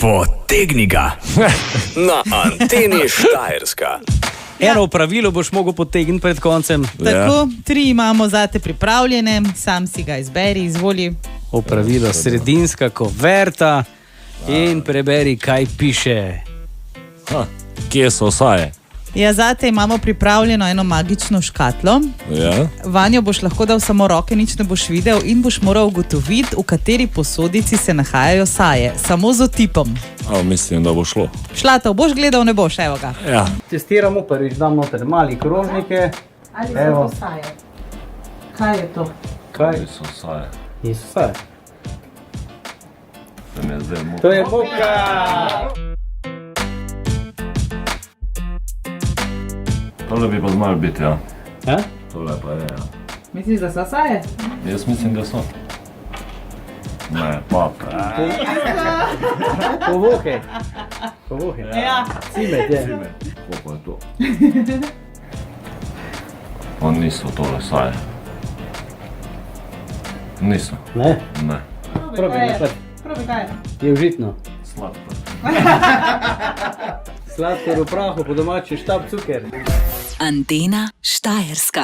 Potegni ga na Anteni Štajerska. Eno pravilo boš mogel potegniti pred koncem. Tako, 3 imamo zate pripravljene, sam si ga izberi, izvoli. Opravilo sredinska koverta in preberi, kaj piše. Kje so osaje? Ja, zate imamo pripravljeno eno magično škatlo. Ja. Vanjo boš lahko dal samo roke, nič ne boš videl in boš moral ugotoviti, v kateri posodici se nahajajo saje. Samo z otipom. Mislim, da bo šlo. Šlatov boš gledal, ne boš, evo ga. Ja. Testiramo, prvič dam noter mali krožnike. Ali Evo. so to saje? Kaj je to? Kaj? Kje so osaje? Niso saje. Se mi je zdaj moka. To je moka! Tole bi pa znalo biti, ja. Ja? Tole pa je, ja. Misliš, da so saje? Jaz mislim, da so. Ne, papra. Povohe. Povohe. Ja. Cimet je. Kako pa je to? Pa niso tole saje. Niso. Ne? Ne. Probi, napad. Probi, kaj je? Je užitno. Sladko. Sladkor v prahu, po domači štab cuker. Antena Štajerska.